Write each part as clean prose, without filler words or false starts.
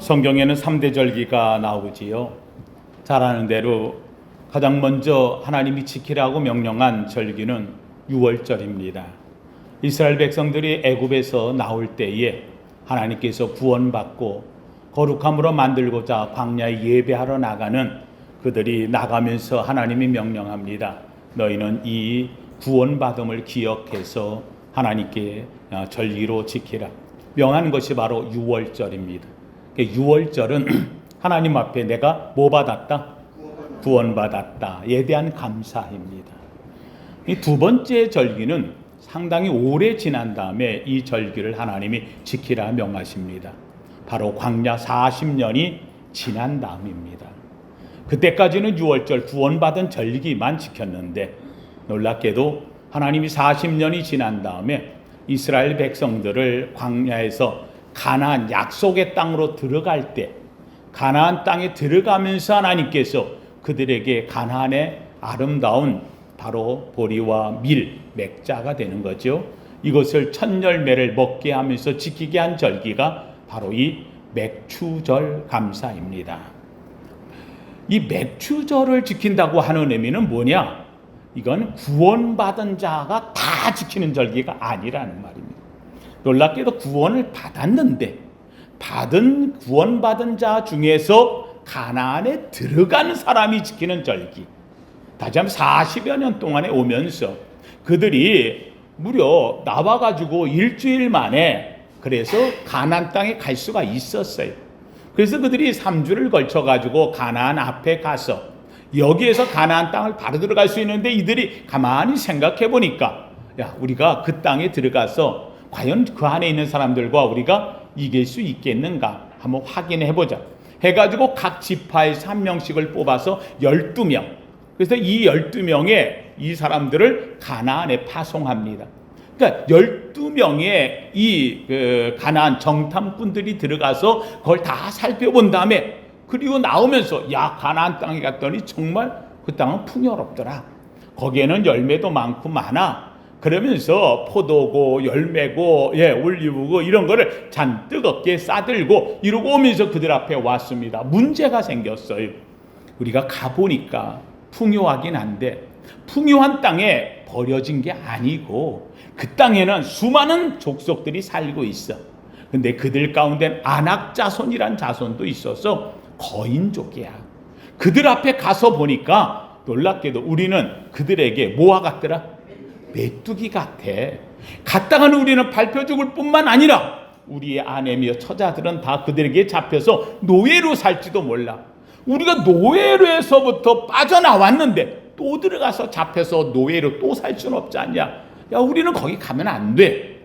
성경에는 3대 절기가 나오지요. 잘 아는 대로 가장 먼저 하나님이 지키라고 명령한 절기는 유월절입니다. 이스라엘 백성들이 애굽에서 나올 때에 하나님께서 구원받고 거룩함으로 만들고자 광야에 예배하러 나가는 그들이 나가면서 하나님이 명령합니다. 너희는 이 구원받음을 기억해서 하나님께 절기로 지키라. 명한 것이 바로 유월절입니다. 유월절은 하나님 앞에 내가 뭐 받았다? 구원받았다에 대한 감사입니다. 이 두 번째 절기는 상당히 오래 지난 다음에 이 절기를 하나님이 지키라 명하십니다. 바로 광야 40년이 지난 다음입니다. 그때까지는 유월절 구원받은 절기만 지켰는데 놀랍게도 하나님이 40년이 지난 다음에 이스라엘 백성들을 광야에서 가나안 약속의 땅으로 들어갈 때 가나안 땅에 들어가면서 하나님께서 그들에게 가나안의 아름다운 바로 보리와 밀, 맥자가 되는 거죠. 이것을 첫 열매를 먹게 하면서 지키게 한 절기가 바로 이 맥추절 감사입니다. 이 맥추절을 지킨다고 하는 의미는 뭐냐? 이건 구원받은 자가 다 지키는 절기가 아니라는 말입니다. 놀랍게도 구원을 받았는데 구원받은 자 중에서 가나안에 들어가는 사람이 지키는 절기, 다시 한번 40여 년 동안에 오면서 그들이 무려 나와가지고 일주일 만에 그래서 가나안 땅에 갈 수가 있었어요. 그래서 그들이 3주를 걸쳐가지고 가나안 앞에 가서 여기에서 가나안 땅을 바로 들어갈 수 있는데 이들이 가만히 생각해 보니까 야, 우리가 그 땅에 들어가서 과연 그 안에 있는 사람들과 우리가 이길 수 있겠는가 한번 확인해 보자 해가지고 각 지파에서 한 명씩을 뽑아서 12명, 그래서 이 12명의 이 사람들을 가나안에 파송합니다. 그러니까 12명의 이 가나안 정탐꾼들이 들어가서 그걸 다 살펴본 다음에 그리고 나오면서 야, 가나안 땅에 갔더니 정말 그 땅은 풍요롭더라. 거기에는 열매도 많고 많아. 그러면서 포도고 열매고 올리브고 이런 거를 잔뜩 어깨에 싸들고 이러고 오면서 그들 앞에 왔습니다. 문제가 생겼어요. 우리가 가보니까 풍요하긴 한데 풍요한 땅에 버려진 게 아니고 그 땅에는 수많은 족속들이 살고 있어. 근데 그들 가운데 아낙 자손이란 자손도 있어서 거인족이야. 그들 앞에 가서 보니까 놀랍게도 우리는 그들에게 뭐와 같더라? 메뚜기 같아. 갔다가는 우리는 밟혀 죽을 뿐만 아니라 우리의 아내며 처자들은 다 그들에게 잡혀서 노예로 살지도 몰라. 우리가 노예로에서부터 빠져나왔는데 또 들어가서 잡혀서 노예로 또 살 수는 없지 않냐. 야, 우리는 거기 가면 안 돼.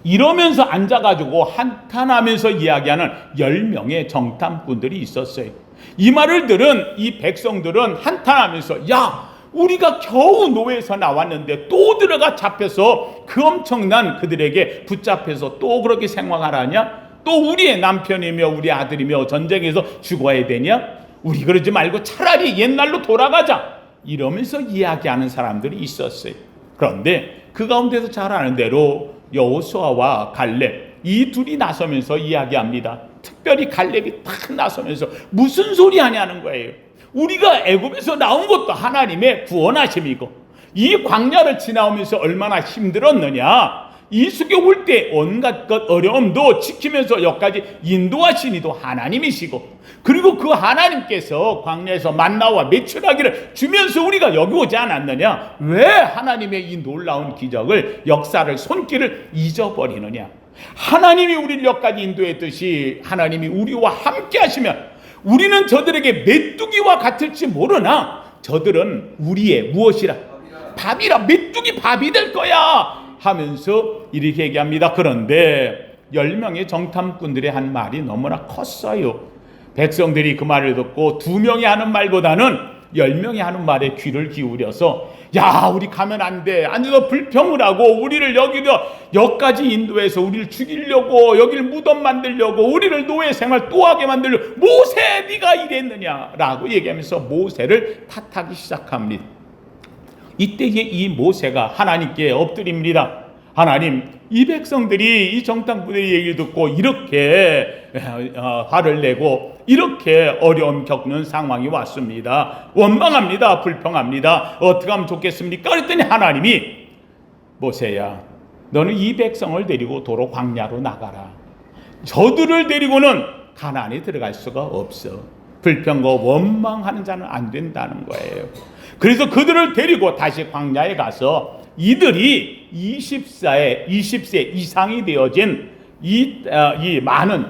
이러면서 앉아가지고 한탄하면서 이야기하는 10명의 정탐꾼들이 있었어요. 이 말을 들은 이 백성들은 한탄하면서 야, 우리가 겨우 노예에서 나왔는데 또 들어가 잡혀서 그 엄청난 그들에게 붙잡혀서 또 그렇게 생활하냐? 또 우리의 남편이며 우리 아들이며 전쟁에서 죽어야 되냐? 우리 그러지 말고 차라리 옛날로 돌아가자. 이러면서 이야기하는 사람들이 있었어요. 그런데 그 가운데서 잘 아는 대로 여호수아와 갈렙 이 둘이 나서면서 이야기합니다. 특별히 갈렙이 탁 나서면서 무슨 소리 하냐는 거예요. 우리가 애굽에서 나온 것도 하나님의 구원하심이고 이 광야를 지나오면서 얼마나 힘들었느냐. 이숙에 올 때 온갖 것 어려움도 지키면서 여기까지 인도하신 이도 하나님이시고 그리고 그 하나님께서 광야에서 만나와 메추라기를 주면서 우리가 여기 오지 않았느냐. 왜 하나님의 이 놀라운 기적을 역사를 손길을 잊어버리느냐. 하나님이 우리를 여기까지 인도했듯이 하나님이 우리와 함께 하시면 우리는 저들에게 메뚜기와 같을지 모르나 저들은 우리의 무엇이라? 밥이라. 메뚜기 밥이 될 거야 하면서 이렇게 얘기합니다. 그런데 10명의 정탐꾼들의 한 말이 너무나 컸어요. 백성들이 그 말을 듣고 2명이 하는 말보다는 10명이 하는 말에 귀를 기울여서 야, 우리 가면 안 돼. 앉아서 불평을 하고 우리를 여기까지 인도해서 우리를 죽이려고 여기를 무덤 만들려고 우리를 노예 생활 또 하게 만들려고 모세 네가 이랬느냐라고 얘기하면서 모세를 탓하기 시작합니다. 이때에 이 모세가 하나님께 엎드립니다. 하나님, 이 백성들이 이 정탐꾼의 얘기를 듣고 이렇게 화를 내고 이렇게 어려움 겪는 상황이 왔습니다. 원망합니다. 불평합니다. 어떻게 하면 좋겠습니까? 그랬더니 하나님이, 모세야, 너는 이 백성을 데리고 도로 광야로 나가라. 저들을 데리고는 가나안에 들어갈 수가 없어. 불평과 원망하는 자는 안 된다는 거예요. 그래서 그들을 데리고 다시 광야에 가서 이들이 20세 이상이 되어진 이 많은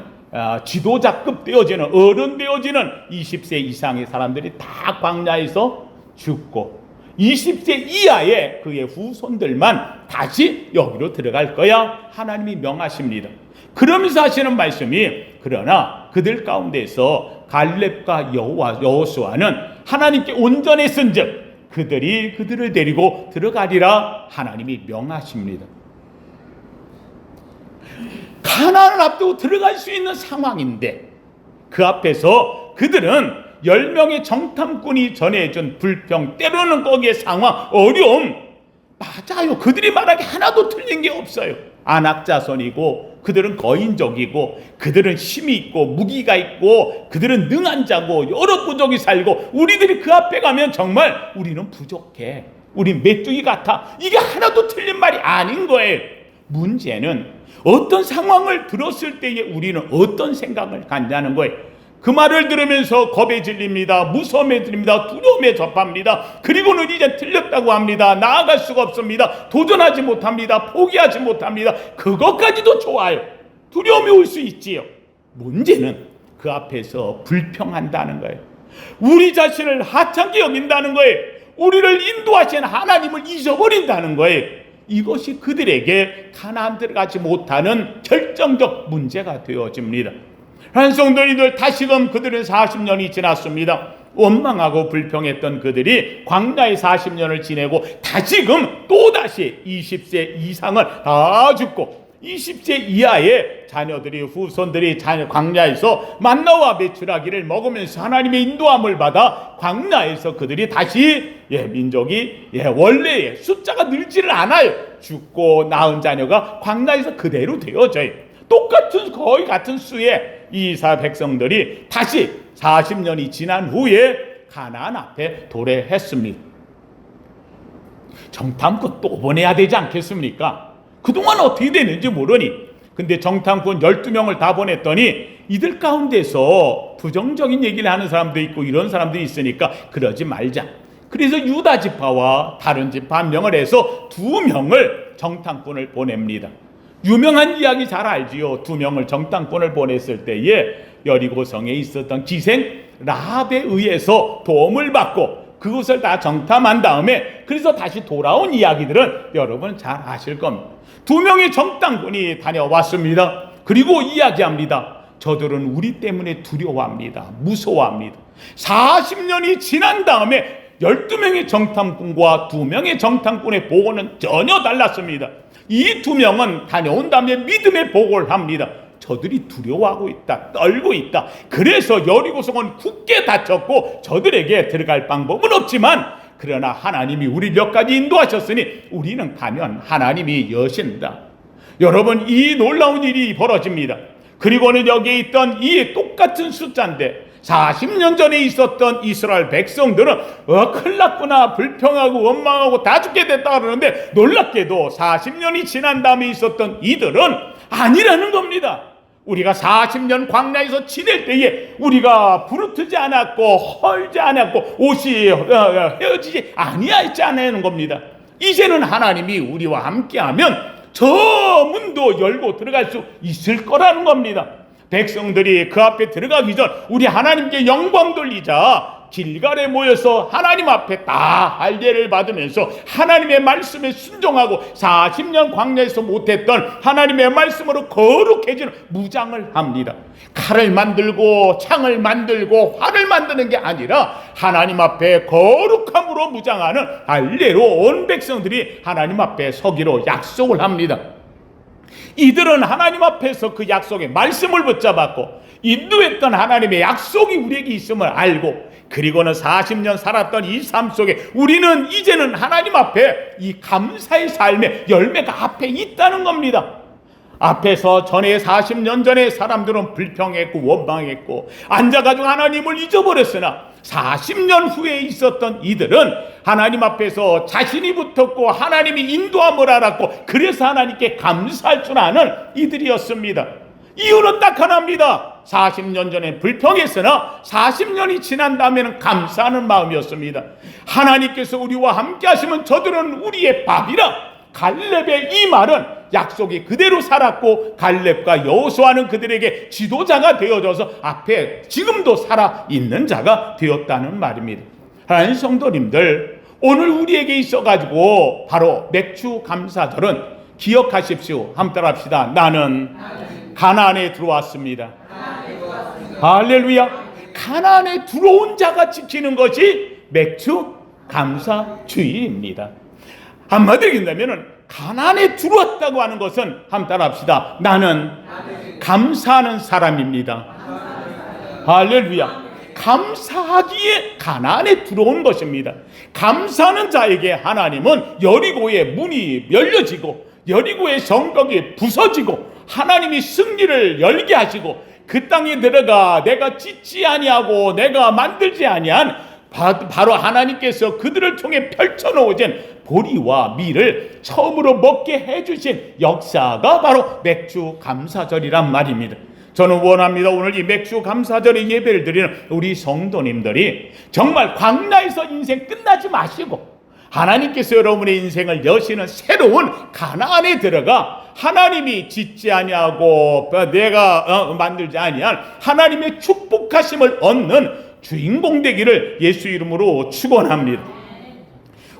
지도자급 되어지는, 어른 되어지는 20세 이상의 사람들이 다 광야에서 죽고 20세 이하의 그의 후손들만 다시 여기로 들어갈 거야 하나님이 명하십니다. 그러면서 하시는 말씀이, 그러나 그들 가운데서 갈렙과 여호수아는 하나님께 온전했은즉 그들이 그들을 데리고 들어가리라 하나님이 명하십니다. 가나안을 앞두고 들어갈 수 있는 상황인데 그 앞에서 그들은 10명의 정탐꾼이 전해준 불평, 때로는 거기에 상황, 어려움, 맞아요. 그들이 말하기 하나도 틀린 게 없어요. 안악자손이고 그들은 거인족이고 그들은 힘이 있고 무기가 있고 그들은 능한 자고 여러 부족이 살고 우리들이 그 앞에 가면 정말 우리는 부족해, 우린 메뚜기 같아, 이게 하나도 틀린 말이 아닌 거예요. 문제는 어떤 상황을 들었을 때에 우리는 어떤 생각을 갖냐는 거예요. 그 말을 들으면서 겁에 질립니다. 무서움에 들립니다. 두려움에 접합니다. 그리고는 이제 틀렸다고 합니다. 나아갈 수가 없습니다. 도전하지 못합니다. 포기하지 못합니다. 그것까지도 좋아요. 두려움이 올 수 있지요. 문제는 그 앞에서 불평한다는 거예요. 우리 자신을 하찮게 여긴다는 거예요. 우리를 인도하신 하나님을 잊어버린다는 거예요. 이것이 그들에게 가나안 들어가지 못하는 결정적 문제가 되어집니다. 한성도인들, 다시금 그들은 40년이 지났습니다. 원망하고 불평했던 그들이 광야에 40년을 지내고 다시금 또다시 20세 이상을 다 죽고 20세 이하의 자녀들이, 후손들이 광야에서 만나와 메추라기를 먹으면서 하나님의 인도함을 받아 광야에서 그들이 다시 민족이 원래의 숫자가 늘지를 않아요. 죽고 낳은 자녀가 광야에서 그대로 되어져요. 똑같은, 거의 같은 수의 이스라엘 백성들이 다시 40년이 지난 후에 가나안 앞에 도래했습니다. 정탐꾼 또 보내야 되지 않겠습니까? 그동안 어떻게 됐는지 모르니. 근데 정탐꾼 12명을 다 보냈더니 이들 가운데서 부정적인 얘기를 하는 사람도 있고 이런 사람들이 있으니까 그러지 말자. 그래서 유다 지파와 다른 지파 한 명을 해서 2명을 정탐꾼을 보냅니다. 유명한 이야기 잘 알지요. 2명을 정탐꾼을 보냈을 때에 여리고성에 있었던 기생 라합에 의해서 도움을 받고 그것을 다 정탐한 다음에 그래서 다시 돌아온 이야기들은 여러분 잘 아실 겁니다. 2명의 정탐꾼이 다녀왔습니다. 그리고 이야기합니다. 저들은 우리 때문에 두려워합니다. 무서워합니다. 40년이 지난 다음에 12명의 정탐꾼과 2명의 정탐꾼의 보고는 전혀 달랐습니다. 이 2명은 다녀온 다음에 믿음의 보고를 합니다. 저들이 두려워하고 있다, 떨고 있다. 그래서 여리고성은 굳게 닫혔고 저들에게 들어갈 방법은 없지만 그러나 하나님이 우리 몇 가지 인도하셨으니 우리는 가면 하나님이 여신다. 여러분, 이 놀라운 일이 벌어집니다. 그리고는 여기에 있던 이 똑같은 숫자인데 40년 전에 있었던 이스라엘 백성들은 큰일 났구나, 불평하고 원망하고 다 죽게 됐다 그러는데 놀랍게도 40년이 지난 다음에 있었던 이들은 아니라는 겁니다. 우리가 40년 광야에서 지낼 때에 우리가 부르트지 않았고 헐지 않았고 옷이 헤어지지 아니하였다는 겁니다. 이제는 하나님이 우리와 함께하면 저 문도 열고 들어갈 수 있을 거라는 겁니다. 백성들이 그 앞에 들어가기 전 우리 하나님께 영광 돌리자 길갈에 모여서 하나님 앞에 다 할례를 받으면서 하나님의 말씀에 순종하고 40년 광야에서 못했던 하나님의 말씀으로 거룩해지는 무장을 합니다. 칼을 만들고 창을 만들고 활을 만드는 게 아니라 하나님 앞에 거룩함으로 무장하는 할례로 온 백성들이 하나님 앞에 서기로 약속을 합니다. 이들은 하나님 앞에서 그 약속의 말씀을 붙잡았고 인도했던 하나님의 약속이 우리에게 있음을 알고, 그리고는 40년 살았던 이 삶 속에 우리는 이제는 하나님 앞에 이 감사의 삶의 열매가 앞에 있다는 겁니다. 앞에서 전에 40년 전에 사람들은 불평했고 원망했고 앉아가지고 하나님을 잊어버렸으나 40년 후에 있었던 이들은 하나님 앞에서 자신이 붙었고 하나님이 인도함을 알았고, 그래서 하나님께 감사할 줄 아는 이들이었습니다. 이유는 딱 하나입니다. 40년 전에 불평했으나 40년이 지난 다음에는 감사하는 마음이었습니다. 하나님께서 우리와 함께 하시면 저들은 우리의 밥이라. 갈렙의 이 말은 약속이 그대로 살았고 갈렙과 여호수아는 그들에게 지도자가 되어져서 앞에 지금도 살아있는 자가 되었다는 말입니다. 하나님 성도님들, 오늘 우리에게 있어가지고 바로 맥주 감사절은 기억하십시오. 한번 따라합시다. 나는 가나안에 들어왔습니다. 할렐루야. 가나안에 들어온 자가 지키는 것이 맥주 감사주의입니다. 한마디로 얘기한다면 가나안에 들어왔다고 하는 것은 한번 따라합시다. 나는 감사하는 사람입니다. 할렐루야. 감사하기에 가나안에 들어온 것입니다. 감사하는 자에게 하나님은 여리고의 문이 열려지고 여리고의 성벽이 부서지고 하나님이 승리를 열게 하시고 그 땅에 들어가 내가 짓지 아니하고 내가 만들지 아니한 바로 하나님께서 그들을 통해 펼쳐놓으신 보리와 밀을 처음으로 먹게 해주신 역사가 바로 맥주 감사절이란 말입니다. 저는 원합니다. 오늘 이 맥주 감사절의 예배를 드리는 우리 성도님들이 정말 광야에서 인생 끝나지 마시고 하나님께서 여러분의 인생을 여시는 새로운 가나안에 들어가 하나님이 짓지 아니하고 내가 만들지 아니한 하나님의 축복하심을 얻는 주인공 되기를 예수 이름으로 축원합니다.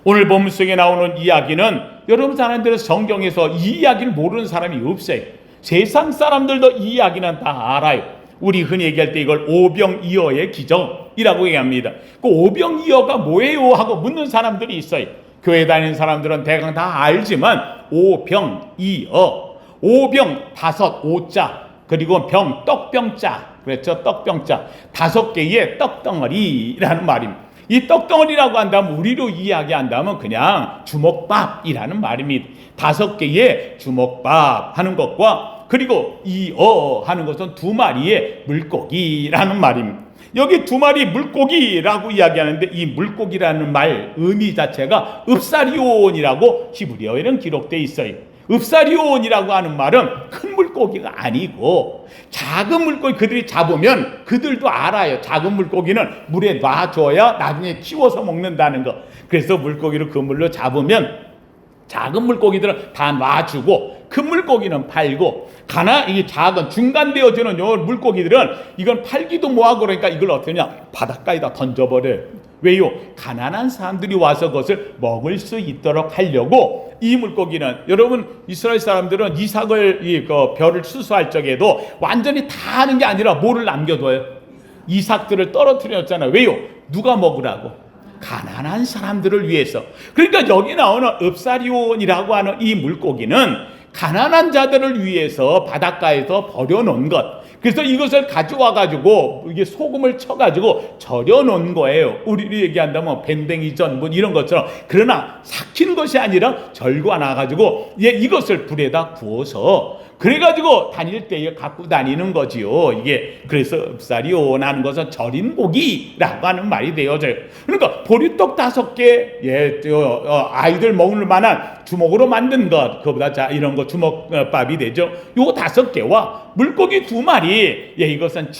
오늘 본문 속에 나오는 이야기는 여러분 사람들은 성경에서 이 이야기를 모르는 사람이 없어요. 세상 사람들도 이 이야기는 다 알아요. 우리 흔히 얘기할 때 이걸 오병이어의 기적이라고 얘기합니다. 그 오병이어가 뭐예요? 하고 묻는 사람들이 있어요. 교회 다니는 사람들은 대강 다 알지만 오병이어, 오병 다섯 오자, 그리고 병 떡병자, 그렇죠? 떡병자, 5개의 떡덩어리라는 말입니다. 이 떡덩어리라고 한다면 우리로 이야기한다면 그냥 주먹밥이라는 말입니다. 5개의 주먹밥 하는 것과 그리고 이어 하는 것은 2마리의 물고기라는 말입니다. 여기 2마리 물고기라고 이야기하는데 이 물고기라는 말 의미 자체가 읍사리온이라고 히브리어에는 기록되어 있어요. 읍사리온이라고 하는 말은 큰 물고기가 아니고 작은 물고기 그들이 잡으면 그들도 알아요. 작은 물고기는 물에 놔줘야 나중에 키워서 먹는다는 거. 그래서 물고기를 그물로 잡으면 작은 물고기들은 다 놔주고 큰 물고기는 팔고 이 작은 중간되어지는 요 물고기들은 이건 팔기도 뭐하고 그러니까 이걸 어떻게 하냐 바닷가에다 던져버려요. 왜요? 가난한 사람들이 와서 그것을 먹을 수 있도록 하려고 이 물고기는 여러분 이스라엘 사람들은 이삭을 별을 수수할 적에도 완전히 다 하는 게 아니라 뭐를 남겨둬요? 이삭들을 떨어뜨렸잖아요. 왜요? 누가 먹으라고? 가난한 사람들을 위해서. 그러니까 여기 나오는 읍사리온이라고 하는 이 물고기는 가난한 자들을 위해서 바닷가에서 버려놓은 것. 그래서 이것을 가져와 가지고 이게 소금을 쳐 가지고 절여 놓은 거예요. 우리로 얘기한다면 밴댕이 전분 이런 것처럼. 그러나 삭힌 것이 아니라 절과 나 가지고 이것을 불에다 구워서 그래가지고 다닐 때 갖고 다니는 거지요. 이게 그래서 읍사리온 하는 것은 절인 고기라고 하는 말이 되어져요. 그러니까 보리떡 5개, 아이들 먹을 만한 주먹으로 만든 것, 그거보다 이런 거 주먹밥이 되죠. 요거 5개와 물고기 2마리, 이것은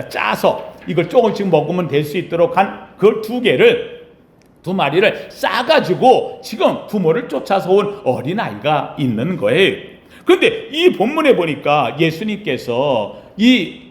짜서 이걸 조금씩 먹으면 될 수 있도록 한 그걸 2마리를 싸가지고 지금 부모를 쫓아서 온 어린아이가 있는 거예요. 그런데 이 본문에 보니까 예수님께서 이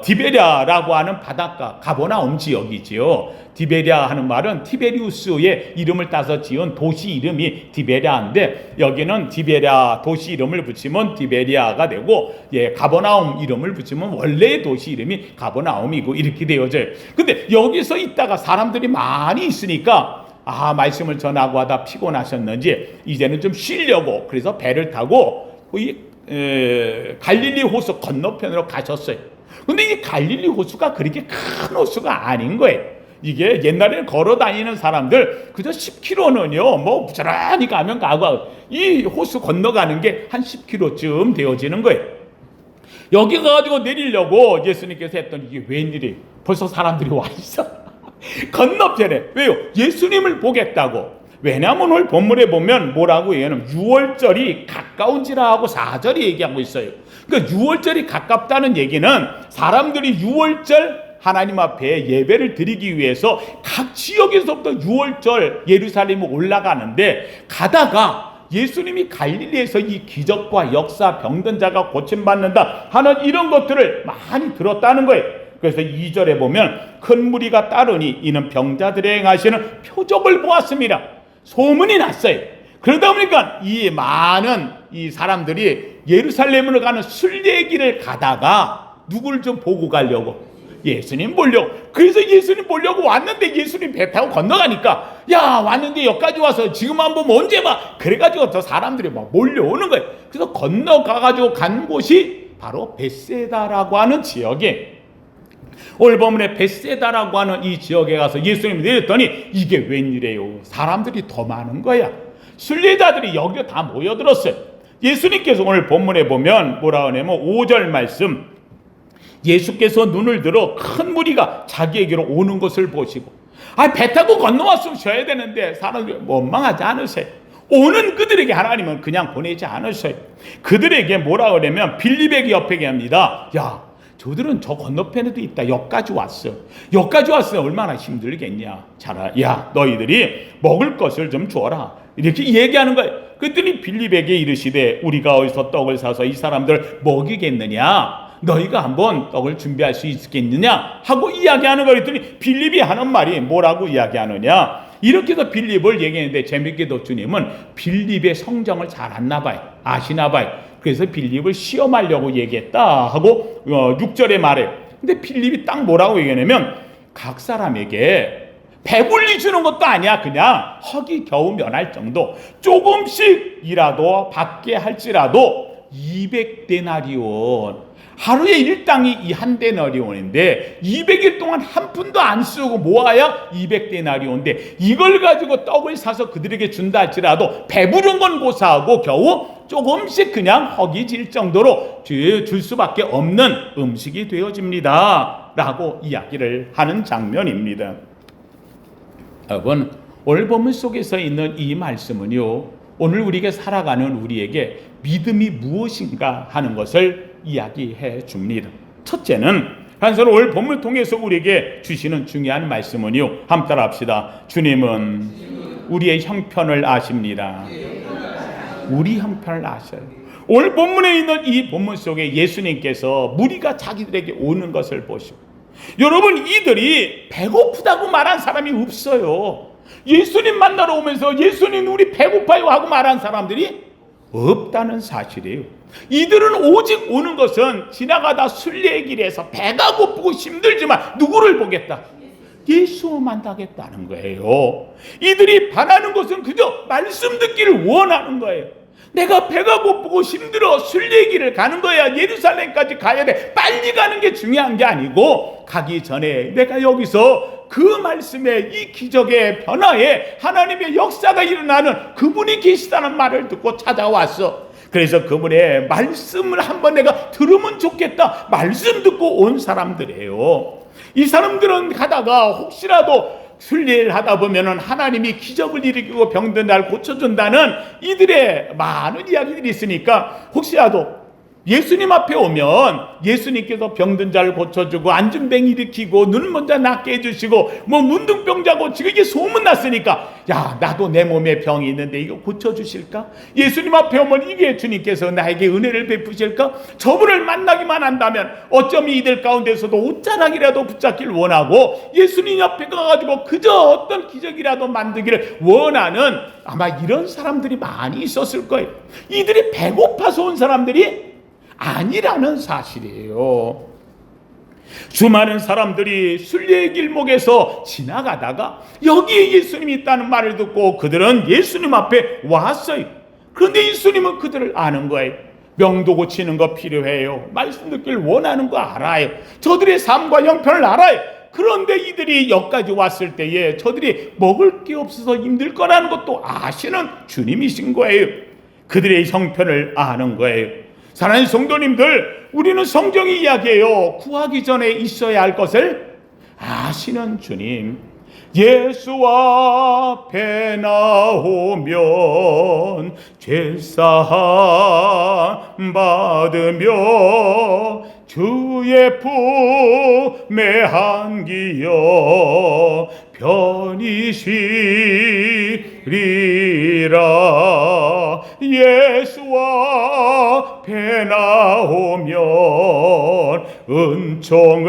디베랴라고 하는 바닷가 가버나움 지역이지요. 디베랴 하는 말은 티베리우스의 이름을 따서 지은 도시 이름이 디베랴인데 여기는 디베랴 도시 이름을 붙이면 디베리아가 되고 가버나움 이름을 붙이면 원래의 도시 이름이 가버나움이고 이렇게 되어져요. 근데 여기서 있다가 사람들이 많이 있으니까 말씀을 전하고 하다 피곤하셨는지 이제는 좀 쉬려고 그래서 배를 타고 갈릴리 호수 건너편으로 가셨어요. 근데 이 갈릴리 호수가 그렇게 큰 호수가 아닌 거예요. 이게 옛날에는 걸어 다니는 사람들 그저 10km는요 뭐 부지런히 가면 가고, 이 호수 건너가는 게 한 10km쯤 되어지는 거예요. 여기 가가지고 내리려고 예수님께서 했더니 이게 웬일이에요? 벌써 사람들이 와 있어. 건너편에. 왜요? 예수님을 보겠다고. 왜냐하면 오늘 본문에 보면 뭐라고 얘기하냐면 6월절이 가까운지라 하고 4절이 얘기하고 있어요. 그러니까 6월절이 가깝다는 얘기는 사람들이 6월절 하나님 앞에 예배를 드리기 위해서 각 지역에서부터 6월절 예루살렘에 올라가는데, 가다가 예수님이 갈릴리에서 이 기적과 역사, 병든 자가 고침받는다 하는 이런 것들을 많이 들었다는 거예요. 그래서 2절에 보면 큰 무리가 따르니 이는 병자들의 행하시는 표적을 보았습니다. 소문이 났어요. 그러다 보니까 이 많은 이 사람들이 예루살렘으로 가는 순례길을 가다가 누구를 좀 보고 가려고? 예수님 보려고. 그래서 예수님 보려고 왔는데 예수님 배 타고 건너가니까, 야 왔는데 여기까지 와서 지금 한번 언제 봐? 그래가지고 더 사람들이 막 몰려오는 거예요. 그래서 건너가가지고 간 곳이 바로 벳세다라고 하는 지역에, 오늘 본문에 벳세다라고 하는 이 지역에 가서 예수님이 내렸더니 이게 웬일이에요? 사람들이 더 많은 거야. 순례자들이 여기에 다 모여들었어요. 예수님께서 오늘 본문에 보면 뭐라 하냐면 5절 말씀, 예수께서 눈을 들어 큰 무리가 자기에게로 오는 것을 보시고, 배 타고 건너왔으면 쉬어야 되는데 사람들이 원망하지 않으세요. 오는 그들에게 하나님은 그냥 보내지 않으셔요. 그들에게 뭐라 그러냐면 빌립에게 옆에 합니다. 야, 저들은 저 건너편에도 있다. 여기까지 왔어. 여기까지 왔으면 얼마나 힘들겠냐. 자라, 야, 너희들이 먹을 것을 좀 주어라. 이렇게 얘기하는 거예요. 그랬더니 빌립에게 이르시되 우리가 어디서 떡을 사서 이 사람들 먹이겠느냐? 너희가 한번 떡을 준비할 수 있겠느냐? 하고 이야기하는 거예요. 그랬더니 빌립이 하는 말이 뭐라고 이야기하느냐? 이렇게 해서 빌립을 얘기했는데, 재밌게도 주님은 빌립의 성정을 잘 아나 봐요. 아시나 봐요. 그래서 빌립을 시험하려고 얘기했다 하고 6절에 말해요. 근데 빌립이 딱 뭐라고 얘기하냐면, 각 사람에게 배불리 주는 것도 아니야. 그냥 허기 겨우 면할 정도, 조금씩이라도 받게 할지라도 200데나리온, 하루에 일당이 이 한 데나리온인데 200일 동안 한 푼도 안 쓰고 모아야 200데나리온인데, 이걸 가지고 떡을 사서 그들에게 준다 할지라도 배부른 건 고사하고 겨우 조금씩 그냥 허기질 정도로 줄 수밖에 없는 음식이 되어집니다 라고 이야기를 하는 장면입니다. 여러분, 오늘 본문 속에서 있는 이 말씀은요, 오늘 우리가 살아가는 우리에게 믿음이 무엇인가 하는 것을 이야기해 줍니다. 첫째는, 한선 오늘 본문을 통해서 우리에게 주시는 중요한 말씀은요, 함 따라 합시다. 주님은 우리의 형편을 아십니다. 우리 형편을 아셔요. 오늘 본문에 있는 이 본문 속에 예수님께서 무리가 자기들에게 오는 것을 보시고, 여러분, 이들이 배고프다고 말한 사람이 없어요. 예수님 만나러 오면서 예수님 우리 배고파요 하고 말한 사람들이 없다는 사실이에요. 이들은 오직 오는 것은 지나가다 순례길에서 배가 고프고 힘들지만 누구를 보겠다? 예수 만나겠다는 거예요. 이들이 바라는 것은 그저 말씀 듣기를 원하는 거예요. 내가 배가 고프고 힘들어 순례길을 가는 거야. 예루살렘까지 가야 돼. 빨리 가는 게 중요한 게 아니고, 가기 전에 내가 여기서 그 말씀의 이 기적의 변화에 하나님의 역사가 일어나는 그분이 계시다는 말을 듣고 찾아왔어. 그래서 그분의 말씀을 한번 내가 들으면 좋겠다. 말씀 듣고 온 사람들이에요. 이 사람들은 가다가 혹시라도 순례를 하다 보면은 하나님이 기적을 일으키고 병든 자를 고쳐준다는 이들의 많은 이야기들이 있으니까, 혹시라도 예수님 앞에 오면 예수님께서 병든 자를 고쳐주고 안진병 일으키고 눈 먼저 낫게 해주시고 뭐 문둥병자 고치고 이게 소문났으니까, 야, 나도 내 몸에 병이 있는데 이거 고쳐주실까? 예수님 앞에 오면 이게 주님께서 나에게 은혜를 베푸실까? 저분을 만나기만 한다면 어쩜 이들 가운데서도 옷자락이라도 붙잡기를 원하고 예수님 옆에 가가지고 그저 어떤 기적이라도 만들기를 원하는, 아마 이런 사람들이 많이 있었을 거예요. 이들이 배고파서 온 사람들이 아니라는 사실이에요. 수많은 사람들이 순례의 길목에서 지나가다가 여기에 예수님이 있다는 말을 듣고 그들은 예수님 앞에 왔어요. 그런데 예수님은 그들을 아는 거예요. 명도 고치는 거 필요해요. 말씀 듣길 원하는 거 알아요. 저들의 삶과 형편을 알아요. 그런데 이들이 여기까지 왔을 때에 저들이 먹을 게 없어서 힘들 거라는 것도 아시는 주님이신 거예요. 그들의 형편을 아는 거예요. 사랑하는 성도님들, 우리는 성경이 이야기해요. 구하기 전에 있어야 할 것을 아시는 주님. 예수 앞에 나오면 죄사함 받으며 주의 품에 안기어 편히 쉬리라. 예수 앞에 나오면 은총을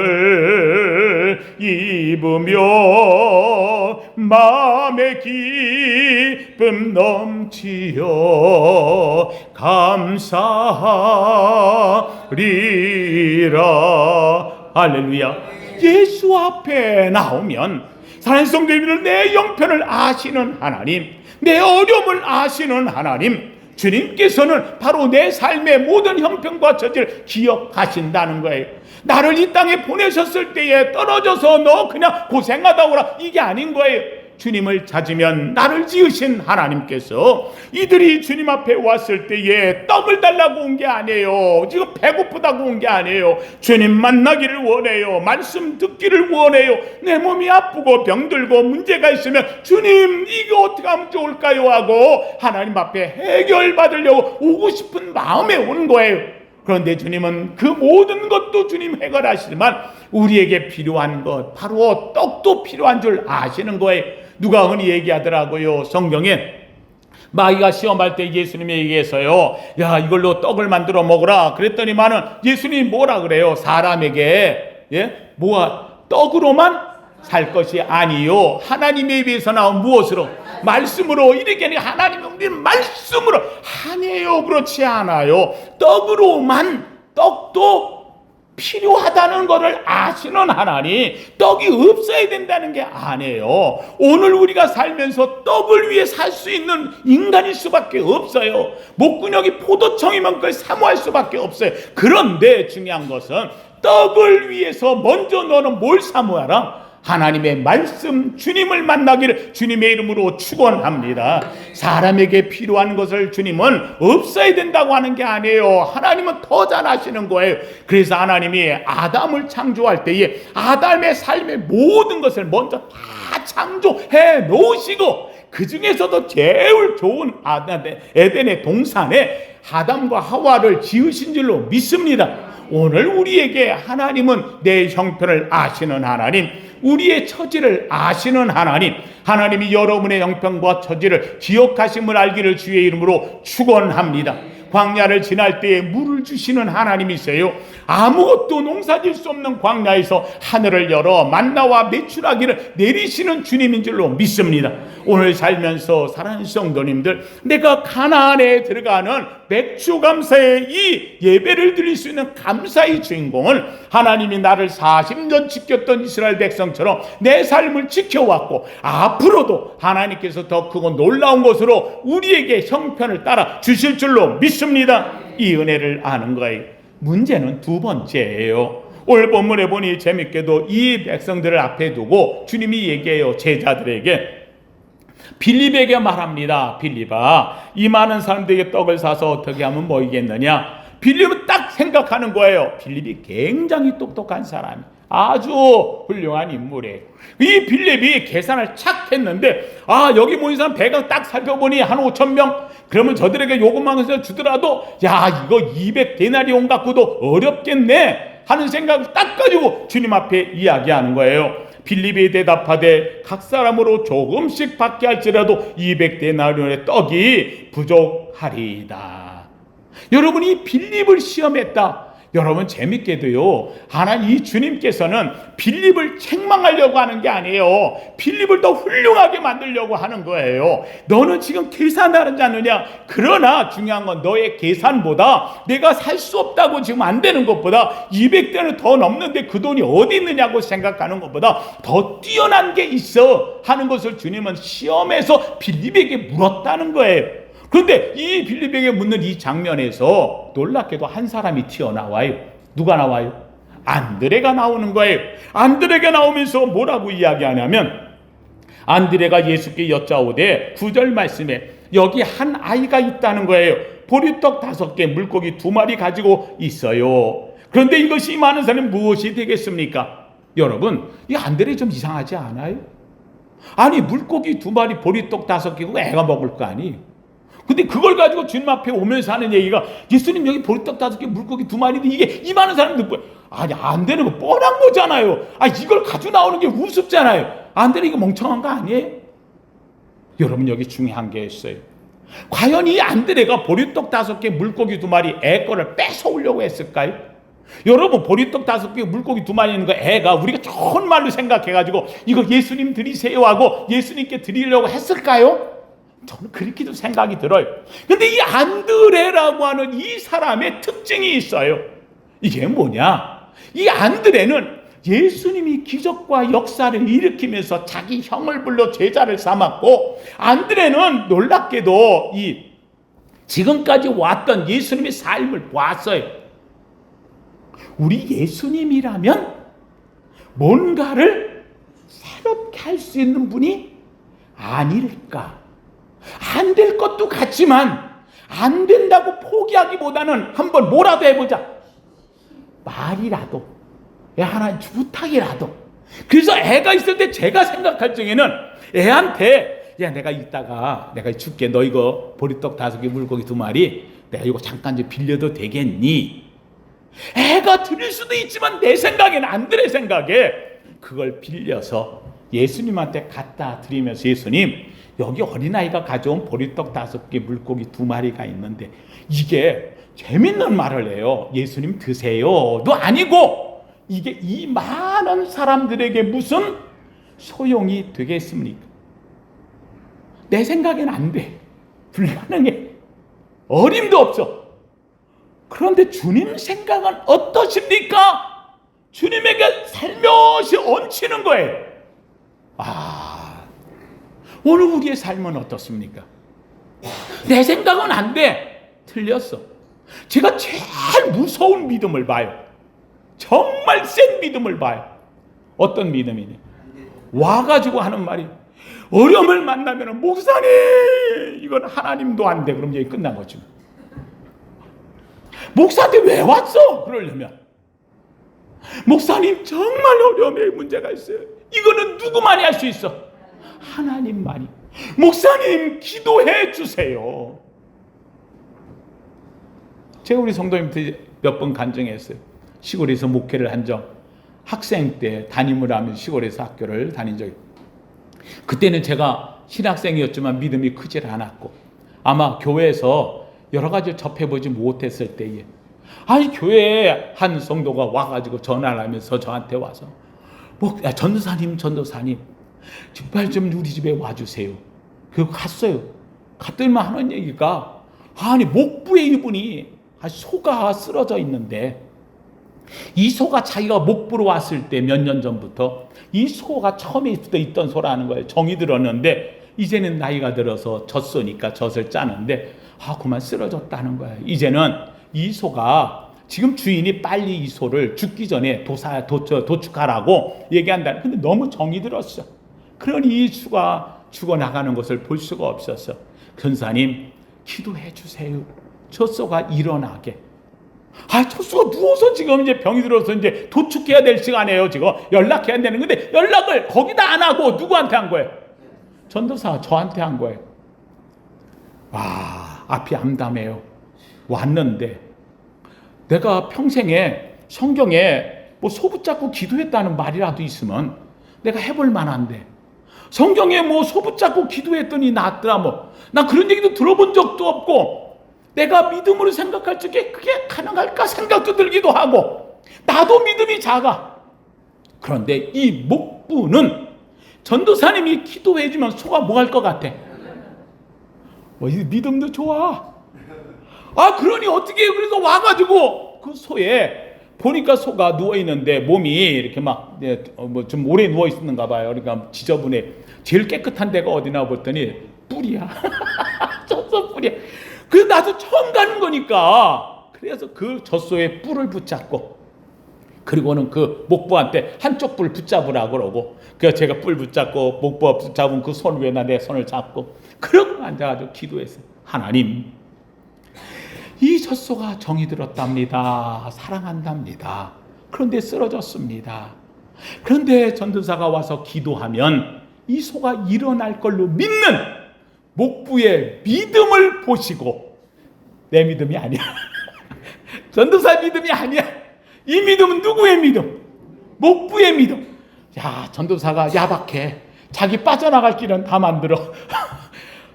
입으며 마음의 기쁨 넘치어 감사하리라. 할렐루야. 예수 앞에 나오면, 사랑하는 성도님들, 내 형편을 아시는 하나님, 내 어려움을 아시는 하나님, 주님께서는 바로 내 삶의 모든 형편과 처지를 기억하신다는 거예요. 나를 이 땅에 보내셨을 때에 떨어져서 너 그냥 고생하다 오라, 이게 아닌 거예요. 주님을 찾으면 나를 지으신 하나님께서 이들이 주님 앞에 왔을 때에 떡을 달라고 온 게 아니에요. 지금 배고프다고 온 게 아니에요. 주님 만나기를 원해요. 말씀 듣기를 원해요. 내 몸이 아프고 병들고 문제가 있으면 주님 이거 어떻게 하면 좋을까요 하고 하나님 앞에 해결받으려고 오고 싶은 마음에 온 거예요. 그런데 주님은 그 모든 것도 주님 해결하시지만 우리에게 필요한 것, 바로 떡도 필요한 줄 아시는 거예요. 누가 흔히 얘기하더라고요. 성경에 마귀가 시험할 때 예수님이 얘기해서요, 야, 이걸로 떡을 만들어 먹으라 그랬더니만은 예수님이 뭐라 그래요? 사람에게 떡으로만 살 것이 아니요, 하나님에 비해서 나온 무엇으로? 말씀으로. 이렇게 하나님이 우리는 말씀으로. 아니에요, 그렇지 않아요. 떡도 필요하다는 것을 아시는 하나님, 떡이 없어야 된다는 게 아니에요. 오늘 우리가 살면서 떡을 위해 살 수 있는 인간일 수밖에 없어요. 목구멍이 포도청이면 그걸 사모할 수밖에 없어요. 그런데 중요한 것은 떡을 위해서 먼저 너는 뭘 사모하라? 하나님의 말씀, 주님을 만나기를 주님의 이름으로 축원합니다. 사람에게 필요한 것을 주님은 없어야 된다고 하는 게 아니에요. 하나님은 더 잘 아시는 거예요. 그래서 하나님이 아담을 창조할 때에 아담의 삶의 모든 것을 먼저 다 창조해 놓으시고, 그 중에서도 제일 좋은 에덴의 동산에 아담과 하와를 지으신 줄로 믿습니다. 오늘 우리에게 하나님은 내 형편을 아시는 하나님, 우리의 처지를 아시는 하나님, 하나님이 여러분의 형편과 처지를 기억하심을 알기를 주의 이름으로 축원합니다. 광야를 지날 때에 물을 주시는 하나님이세요. 아무것도 농사질 수 없는 광야에서 하늘을 열어 만나와 메추라기를 내리시는 주님인 줄로 믿습니다. 오늘 살면서 사랑하는 성도님들, 내가 가나안에 들어가는 맥주감사의 이 예배를 드릴 수 있는 감사의 주인공은 하나님이 나를 40년 지켰던 이스라엘 백성처럼 내 삶을 지켜왔고, 앞으로도 하나님께서 더 크고 놀라운 것으로 우리에게 형편을 따라 주실 줄로 믿습니다. 이 은혜를 아는 거예요. 문제는 두 번째예요. 오늘 본문에 보니 재밌게도 이 백성들을 앞에 두고 주님이 얘기해요. 제자들에게, 빌립에게 말합니다. 빌립아, 이 많은 사람들에게 떡을 사서 어떻게 하면 모이겠느냐? 빌립은 딱 생각하는 거예요. 빌립이 굉장히 똑똑한 사람이, 아주 훌륭한 인물이에요. 이 빌립이 계산을 착 했는데, 여기 모인 사람 대강 딱 살펴보니 한 5,000명? 그러면 저들에게 요것만 해서 주더라도 이거 200데나리온 갖고도 어렵겠네 하는 생각을 딱 가지고 주님 앞에 이야기하는 거예요. 빌립이 대답하되 각 사람으로 조금씩 받게 할지라도 200데나리온의 떡이 부족하리이다. 여러분이 빌립을 시험했다. 여러분 재밌게도요, 하나님 이 주님께서는 빌립을 책망하려고 하는 게 아니에요. 빌립을 더 훌륭하게 만들려고 하는 거예요. 너는 지금 계산하지 않느냐? 그러나 중요한 건 너의 계산보다 내가 살 수 없다고 지금 안 되는 것보다 200대는 더 넘는데 그 돈이 어디 있느냐고 생각하는 것보다 더 뛰어난 게 있어 하는 것을 주님은 시험에서 빌립에게 물었다는 거예요. 그런데 이 빌립에게 묻는 이 장면에서 놀랍게도 한 사람이 튀어나와요. 누가 나와요? 안드레가 나오는 거예요. 안드레가 나오면서 뭐라고 이야기하냐면, 안드레가 예수께 여짜오되 9절 말씀에 여기 한 아이가 있다는 거예요. 보리떡 5개, 물고기 2마리 가지고 있어요. 그런데 이것이 많은 사람이 무엇이 되겠습니까? 여러분, 이 안드레 좀 이상하지 않아요? 아니, 물고기 2마리, 보리떡 5개고 애가 먹을 거 아니에요. 근데 그걸 가지고 주님 앞에 오면서 하는 얘기가, 예수님 여기 보리떡 5개, 물고기 2마리인데 이게 이 많은 사람들 뭐야? 아니, 안 되는 거 뻔한 거잖아요. 아, 이걸 가지고 나오는 게 우습잖아요. 안 되는 이거 멍청한 거 아니에요? 여러분, 여기 중요한 게 있어요. 과연 이 안드레가 보리떡 5개, 물고기 2마리 애 거를 뺏어오려고 했을까요? 여러분, 보리떡 5개, 물고기 2마리 있는 거 애가 우리가 좋은 말로 생각해가지고 이거 예수님 드리세요 하고 예수님께 드리려고 했을까요? 저는 그렇게도 생각이 들어요. 근데 이 안드레라고 하는 이 사람의 특징이 있어요. 이게 뭐냐? 이 안드레는 예수님이 기적과 역사를 일으키면서 자기 형을 불러 제자를 삼았고, 안드레는 놀랍게도 이 지금까지 왔던 예수님의 삶을 보았어요. 우리 예수님이라면 뭔가를 새롭게 할 수 있는 분이 아닐까? 안 될 것도 같지만 안 된다고 포기하기보다는 한번 뭐라도 해보자. 말이라도, 하나님 부탁이라도. 그래서 애가 있을 때 제가 생각할 적에는 애한테, 야, 내가 이따가 내가 줄게. 너 이거 보리떡 5개, 물고기 2마리 내가 이거 잠깐 좀 빌려도 되겠니? 애가 드릴 수도 있지만 내 생각에는, 안드레 생각에 그걸 빌려서 예수님한테 갖다 드리면서, 예수님 여기 어린아이가 가져온 보리떡 5개, 물고기 2마리가 있는데 이게 재밌는 말을 해요. 예수님 드세요도 아니고 이게 이 많은 사람들에게 무슨 소용이 되겠습니까? 내 생각엔 안 돼. 불가능해. 어림도 없어. 그런데 주님 생각은 어떠십니까? 주님에게 살며시 얹히는 거예요. 오늘 우리의 삶은 어떻습니까? 내 생각은 안 돼. 틀렸어. 제가 제일 무서운 믿음을 봐요. 정말 센 믿음을 봐요. 어떤 믿음이냐? 와가지고 하는 말이, 어려움을 만나면 목사님 이건 하나님도 안 돼. 그럼 여기 끝난 거지. 목사한테 왜 왔어? 그러려면, 목사님 정말 어려움에 문제가 있어요. 이거는 누구만이 할 수 있어? 하나님만이. 목사님 기도해 주세요. 제가 우리 성도님들 몇 번 간증했어요. 시골에서 목회를 한 적, 학생 때 담임을 하면서 시골에서 학교를 다닌 적이, 그때는 제가 신학생이었지만 믿음이 크질 않았고, 아마 교회에서 여러 가지 접해보지 못했을 때에, 교회에 한 성도가 와가지고 전화를 하면서 저한테 와서, 전도사님 정말 좀 우리 집에 와주세요. 그거 갔어요. 갔더니만 하는 얘기가, 목부에 이분이 소가 쓰러져 있는데, 이 소가 자기가 목부로 왔을 때 몇 년 전부터 이 소가 처음에 있던 소라는 거예요. 정이 들었는데 이제는 나이가 들어서 젖소니까 젖을 짜는데 그만 쓰러졌다는 거예요. 이제는 이 소가, 지금 주인이 빨리 이 소를 죽기 전에 도축하라고 얘기한다. 근데 너무 정이 들었어. 그러니 이 수가 죽어나가는 것을 볼 수가 없었어. 전사님 기도해 주세요. 저 소가 일어나게. 저 소가 누워서 지금 이제 병이 들어서 이제 도축해야 될 시간이에요. 지금 연락해야 되는 건데 연락을 거기다 안 하고 누구한테 한 거예요? 전도사 저한테 한 거예요. 앞이 암담해요. 왔는데 내가 평생에 성경에 소 붙잡고 기도했다는 말이라도 있으면 내가 해볼 만한데, 성경에 소 붙잡고 기도했더니 낫더라 나 그런 얘기도 들어본 적도 없고, 내가 믿음으로 생각할 적에 그게 가능할까 생각도 들기도 하고, 나도 믿음이 작아. 그런데 이 목부는 전도사님이 기도해주면 소가 뭐 할 것 같아? 믿음도 좋아. 그러니 어떻게 해요? 그래서 와가지고 그 소에 보니까 소가 누워있는데 몸이 이렇게 좀 오래 누워있는가 봐요. 그러니까 지저분해. 제일 깨끗한 데가 어디나 봤더니 뿔이야. 젖소 뿔이야. 그래서 나도 처음 가는 거니까. 그래서 그 젖소에 뿔을 붙잡고, 그리고는 그 목부한테 한쪽 뿔 붙잡으라 그러고, 그래서 제가 뿔 붙잡고 목부 붙잡은 그 손 위에다 내 손을 잡고, 그러고 앉아가지고 기도했어요. 하나님, 이 젖소가 정이 들었답니다. 사랑한답니다. 그런데 쓰러졌습니다. 그런데 전도사가 와서 기도하면 이 소가 일어날 걸로 믿는 목부의 믿음을 보시고, 내 믿음이 아니야. 전도사 믿음이 아니야. 이 믿음은 누구의 믿음? 목부의 믿음. 야, 전도사가 야박해. 자기 빠져나갈 길은 다 만들어.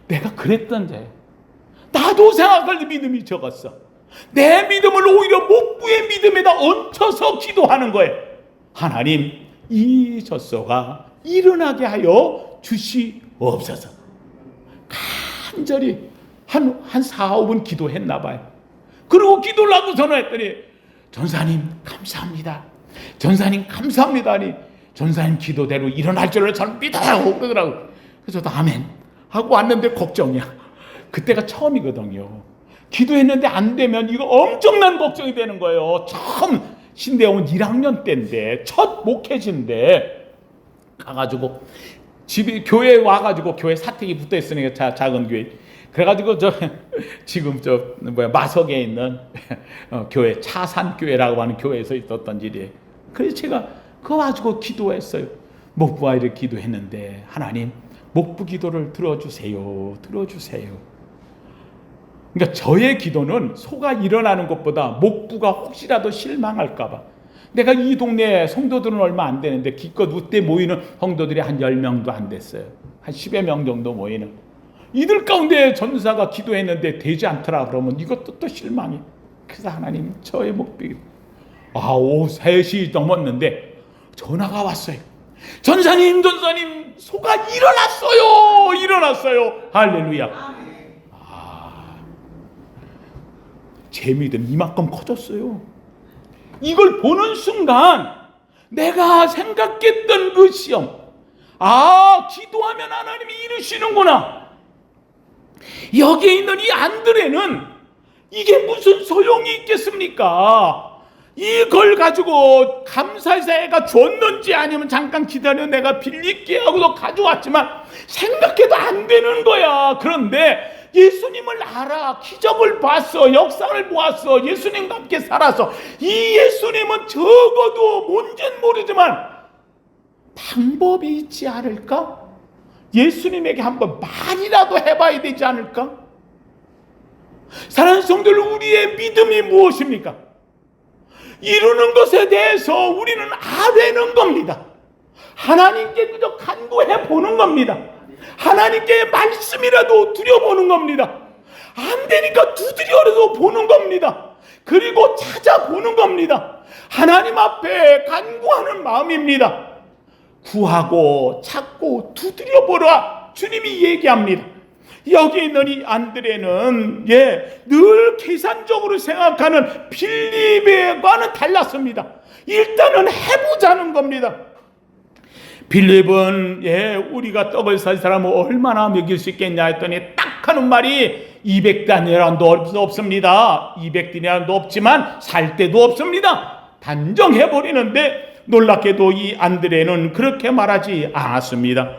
내가 그랬던데. 나도 생각할 때 믿음이 적었어. 내 믿음을 오히려 목부의 믿음에다 얹혀서 기도하는 거예요. 하나님, 이 젖소가 일어나게 하여 주시옵소서. 간절히 한 4, 5분 기도했나 봐요. 그리고 기도를 하고 전화했더니, 전사님 감사합니다. 전사님 감사합니다. 아니, 전사님 기도대로 일어날 줄을 저는 믿어요. 그러더라고요. 그래서 저도 아멘 하고 왔는데 걱정이야. 그때가 처음이거든요. 기도했는데 안 되면 이거 엄청난 걱정이 되는 거예요. 처음 신대원 1학년 때인데, 첫 목회지인데, 가가지고 집이 교회에 와가지고, 교회 사택이 붙어 있으니까 작은 교회. 그래가지고 지금 마석에 있는 교회, 차산교회라고 하는 교회에서 있었던 일이에요. 그래서 제가 그거 가지고 기도했어요. 목부와 이렇게 기도했는데, 하나님 목부 기도를 들어주세요. 그러니까 저의 기도는 소가 일어나는 것보다 목부가 혹시라도 실망할까봐. 내가 이 동네 성도들은 얼마 안 되는데 기껏 우때 모이는 성도들이 한 10명도 안 됐어요. 한 10여 명 정도 모이는. 이들 가운데 전사가 기도했는데 되지 않더라 그러면 이것도 또 실망이. 그래서 하나님, 저의 목비. 오후 3시 넘었는데 전화가 왔어요. 전사님 소가 일어났어요. 할렐루야. 제 믿음 이만큼 커졌어요. 이걸 보는 순간 내가 생각했던 그 시험, 기도하면 하나님이 이루시는구나. 여기에 있는 이 안드레는 이게 무슨 소용이 있겠습니까? 이걸 가지고 감사해서 애가 줬는지 아니면 잠깐 기다려 내가 빌릴게 하고도 가져왔지만 생각해도 안 되는 거야. 그런데 예수님을 알아. 기적을 봤어. 역사를 보았어. 예수님과 함께 살아서 이 예수님은 적어도 뭔지는 모르지만 방법이 있지 않을까? 예수님에게 한번 말이라도 해봐야 되지 않을까? 사랑하는 성도들, 우리의 믿음이 무엇입니까? 이루는 것에 대해서 우리는 아뢰는 겁니다. 하나님께 그저 간구해 보는 겁니다. 하나님께 말씀이라도 드려보는 겁니다. 안 되니까 두드려라도 보는 겁니다. 그리고 찾아보는 겁니다. 하나님 앞에 간구하는 마음입니다. 구하고 찾고 두드려보라 주님이 얘기합니다. 여기 있는 이 안드레는 늘 계산적으로 생각하는 빌립과는 달랐습니다. 일단은 해보자는 겁니다. 빌립은 우리가 떡을 살 사람은 얼마나 먹일 수 있겠냐 했더니 딱 하는 말이 200데나리온도 없습니다. 200데나리온도 없지만 살 데도 없습니다. 단정해버리는데 놀랍게도 이 안드레는 그렇게 말하지 않았습니다.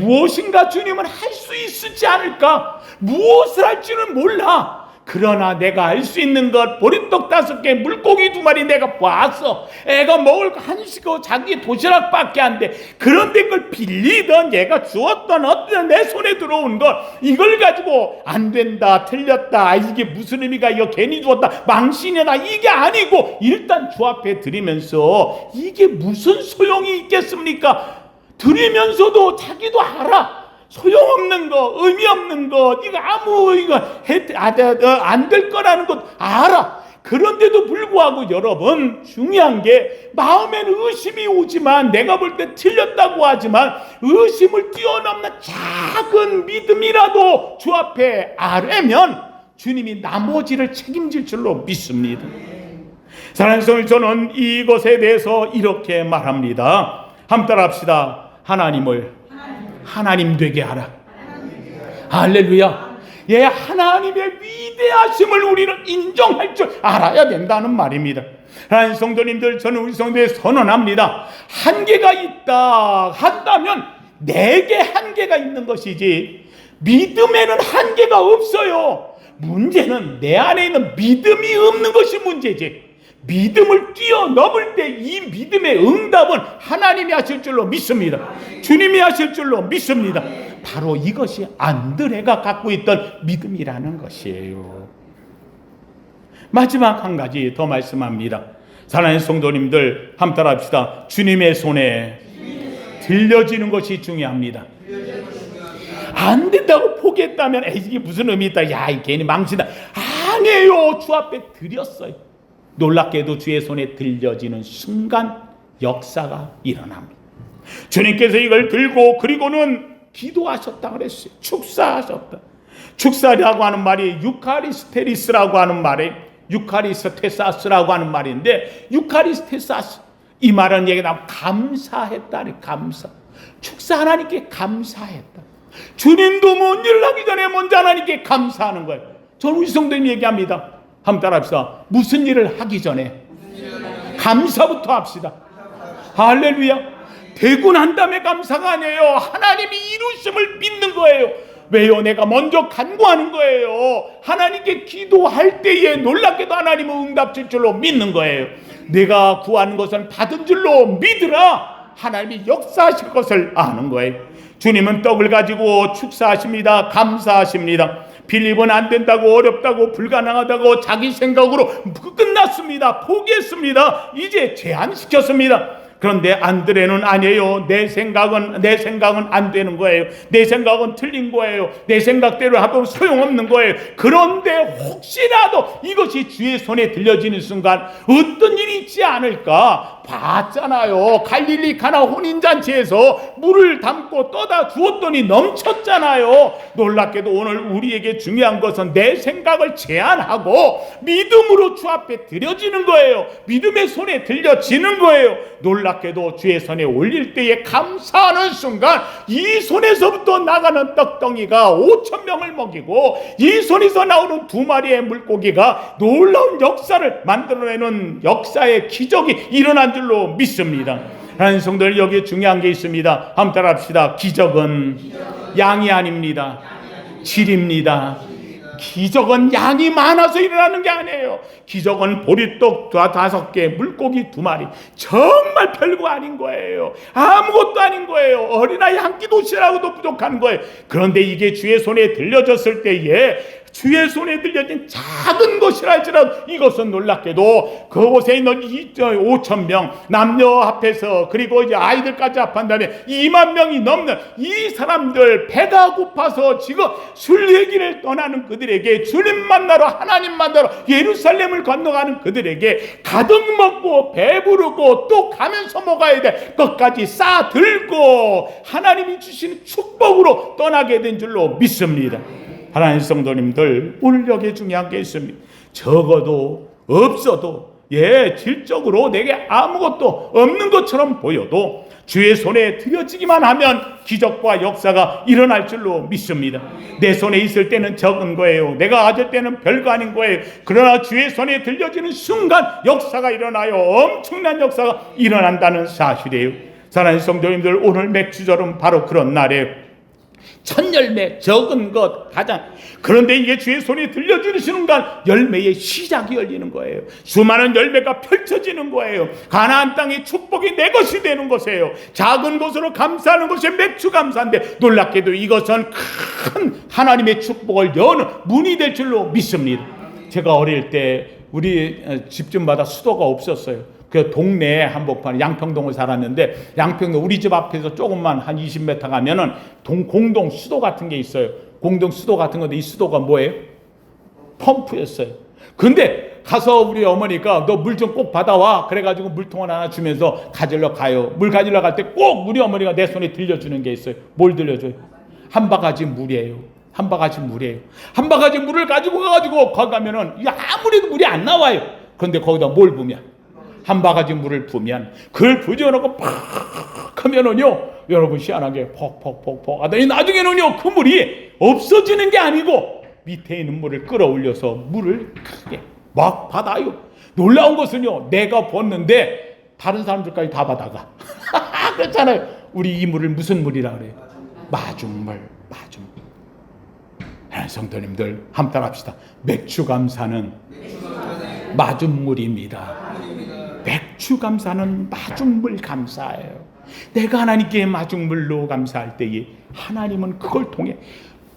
무엇인가 주님은 할 수 있지 않을까? 무엇을 할지는 몰라. 그러나 내가 알 수 있는 것, 보리떡 5개, 물고기 2마리 내가 봤어. 애가 먹을 거 한식하고 자기 도시락밖에 안 돼. 그런데 그걸 빌리던 얘가 주었던 어떤 내 손에 들어온 것, 이걸 가지고 안 된다, 틀렸다, 이게 무슨 의미가, 이거 괜히 주었다, 망신이다, 이게 아니고 일단 주 앞에 드리면서 이게 무슨 소용이 있겠습니까? 드리면서도 자기도 알아. 소용없는 거, 의미 없는 거, 이거 안 될 거라는 것 알아. 그런데도 불구하고 여러분, 중요한 게 마음에는 의심이 오지만, 내가 볼 때 틀렸다고 하지만 의심을 뛰어넘는 작은 믿음이라도 주 앞에 아뢰면 주님이 나머지를 책임질 줄로 믿습니다. 사랑하는 성도, 저는 이것에 대해서 이렇게 말합니다. 함께 따라합시다. 하나님을 하나님 되게 하라. 할렐루야. 예, 하나님의 위대하심을 우리는 인정할 줄 알아야 된다는 말입니다. 하나님 성도님들, 저는 우리 성도에 선언합니다. 한계가 있다 한다면 내게 한계가 있는 것이지 믿음에는 한계가 없어요. 문제는 내 안에 있는 믿음이 없는 것이 문제지. 믿음을 뛰어넘을 때 이 믿음의 응답은 하나님이 하실 줄로 믿습니다. 주님이 하실 줄로 믿습니다. 바로 이것이 안드레가 갖고 있던 믿음이라는 것이에요. 마지막 한 가지 더 말씀합니다. 사랑하는 성도님들, 함께 따라합시다. 주님의 손에 들려지는 것이 중요합니다. 안 된다고 포기했다면 이게 무슨 의미 있다, 야, 이 괜히 망친다, 아니에요. 주 앞에 드렸어요. 놀랍게도 주의 손에 들려지는 순간 역사가 일어납니다. 주님께서 이걸 들고 그리고는 기도하셨다 그랬어요. 축사하셨다. 축사라고 하는 말이 유카리스테리스라고 하는 말에 유카리스테사스라고 하는 말인데, 유카리스테사스, 이 말은 얘기하면 감사했다. 감사. 축사, 하나님께 감사했다. 주님도 뭔 일을 하기 전에 먼저 하나님께 감사하는 거예요. 저는 우리 성도님 얘기합니다. 한번 따라합시다. 무슨 일을 하기 전에 감사부터 합시다. 할렐루야. 되고 난 다음에 감사가 아니에요. 하나님이 이루심을 믿는 거예요. 왜요? 내가 먼저 간구하는 거예요. 하나님께 기도할 때에 놀랍게도 하나님은 응답 줄 줄로 믿는 거예요. 내가 구하는 것은 받은 줄로 믿으라. 하나님이 역사하실 것을 아는 거예요. 주님은 떡을 가지고 축사하십니다. 감사하십니다. 빌립은 안 된다고, 어렵다고, 불가능하다고 자기 생각으로 끝났습니다. 포기했습니다. 이제 제한시켰습니다. 그런데 안드레는 아니에요. 내 생각은 안 되는 거예요. 내 생각은 틀린 거예요. 내 생각대로 하도 소용없는 거예요. 그런데 혹시라도 이것이 주의 손에 들려지는 순간 어떤 일이 있지 않을까 봤잖아요. 갈릴리 가나 혼인잔치에서 물을 담고 떠다 주었더니 넘쳤잖아요. 놀랍게도 오늘 우리에게 중요한 것은 내 생각을 제한하고 믿음으로 주 앞에 들여지는 거예요. 믿음의 손에 들려지는 거예요. 놀랍게도 주의 손에 올릴 때에 감사하는 순간 이 손에서부터 나가는 떡덩이가 5,000명을 먹이고 이 손에서 나오는 2마리의 물고기가 놀라운 역사를 만들어내는 역사의 기적이 일어난 줄로 믿습니다. 하나님 성도들, 여기에 중요한 게 있습니다. 한번 따라합시다. 기적은 양이 아닙니다. 질입니다. 기적은 양이 많아서 일어나는 게 아니에요. 기적은 보리떡 5개, 물고기 2마리, 정말 별거 아닌 거예요. 아무것도 아닌 거예요. 어린아이 한 끼 도시락으로도 부족한 거예요. 그런데 이게 주의 손에 들려졌을 때에 주의 손에 들려진 작은 것이라 할지라도 이것은 놀랍게도 그곳에 있는 5,000명 남녀 합해서, 그리고 이제 아이들까지 합한 다음에 2만 명이 넘는 이 사람들, 배가 고파서 지금 순례길을 떠나는 그들에게, 주님 만나러, 하나님 만나러 예루살렘을 건너가는 그들에게 가득 먹고 배부르고 또 가면서 먹어야 돼 것까지 싸 들고 하나님이 주시는 축복으로 떠나게 된 줄로 믿습니다. 하나님 성도님들, 오늘 여기에 중요한 게 있습니다. 적어도 없어도 질적으로 내게 아무것도 없는 것처럼 보여도 주의 손에 들여지기만 하면 기적과 역사가 일어날 줄로 믿습니다. 내 손에 있을 때는 적은 거예요. 내가 가질 때는 별거 아닌 거예요. 그러나 주의 손에 들려지는 순간 역사가 일어나요. 엄청난 역사가 일어난다는 사실이에요. 사랑하는 성도님들, 오늘 맥주절은 바로 그런 날이에요. 첫 열매, 적은 것 가장. 그런데 이게 주의 손에 들려지는 순간 열매의 시작이 열리는 거예요. 수많은 열매가 펼쳐지는 거예요. 가나안 땅의 축복이 내 것이 되는 것이에요. 작은 것으로 감사하는 것이 맥주 감사인데 놀랍게도 이것은 큰 하나님의 축복을 여는 문이 될 줄로 믿습니다. 제가 어릴 때 우리 집집마다 수도가 없었어요. 그 동네에 한복판 양평동을 살았는데, 양평동 우리 집 앞에서 조금만 한 20m 가면은 공동 수도 같은 게 있어요. 공동 수도 같은 건데 이 수도가 뭐예요? 펌프였어요. 근데 가서 우리 어머니가 너 물 좀 꼭 받아와 그래가지고 물통을 하나 주면서 가지러 가요. 물 가지러 갈 때 꼭 우리 어머니가 내 손에 들려주는 게 있어요. 뭘 들려줘요? 한 바가지 물이에요. 한 바가지 물이에요. 한 바가지 물을 가지고 가가지고 거기 가면은 아무래도 물이 안 나와요. 그런데 거기다 뭘 부으면, 한 바가지 물을 부으면 그걸 부어놓고 팍 하면은요 여러분 희한하게 퍽퍽퍽퍽 하더니 나중에는요 그 물이 없어지는 게 아니고 밑에 있는 물을 끌어올려서 물을 크게 막 받아요. 놀라운 것은요 내가 봤는데 다른 사람들까지 다 받아가. 그렇잖아요. 우리 이 물을 무슨 물이라 그래요? 마중물. 성도님들 한번 합시다. 맥주 감사는 마중물입니다. 맥주 감사는 마중물 감사예요. 내가 하나님께 마중물로 감사할 때에 하나님은 그걸 통해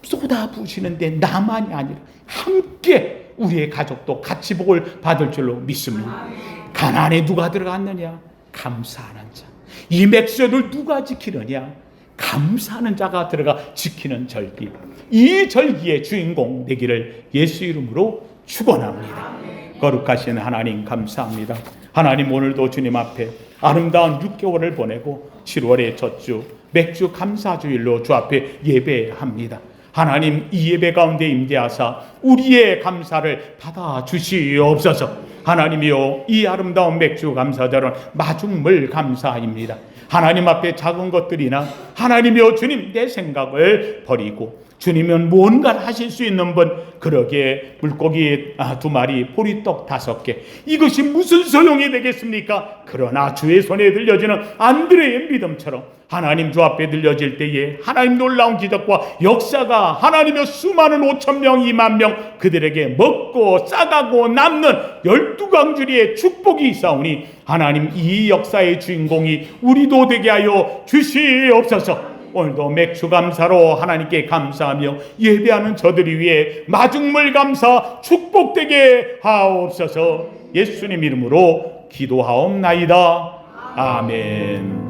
쏟아부으시는데 나만이 아니라 함께 우리의 가족도 같이 복을 받을 줄로 믿습니다. 가나안에 누가 들어갔느냐? 감사하는 자. 이 맥주를 누가 지키느냐? 감사하는 자가 들어가 지키는 절기. 이 절기의 주인공 되기를 예수 이름으로 축원합니다. 거룩하신 하나님 감사합니다. 하나님 오늘도 주님 앞에 아름다운 6개월을 보내고 7월의 첫 주 맥주 감사주일로 주 앞에 예배합니다. 하나님 이 예배 가운데 임재하사 우리의 감사를 받아 주시옵소서. 하나님이여 이 아름다운 맥주 감사절은 마중물 감사입니다. 하나님 앞에 작은 것들이나 하나님이여 주님 내 생각을 버리고 주님은 뭔가를 하실 수 있는 분, 그러게 물고기 2마리 보리떡 5개, 이것이 무슨 소용이 되겠습니까? 그러나 주의 손에 들려지는 안드레의 믿음처럼 하나님 주 앞에 들려질 때에 하나님 놀라운 기적과 역사가 하나님의 수많은 5,000명 2만 그들에게 먹고 싸가고 남는 12강주리의 축복이 있사오니 하나님 이 역사의 주인공이 우리도 되게 하여 주시옵소서. 오늘도 맥주 감사로 하나님께 감사하며 예배하는 저들이 위해 마중물 감사 축복되게 하옵소서. 예수님 이름으로 기도하옵나이다. 아멘.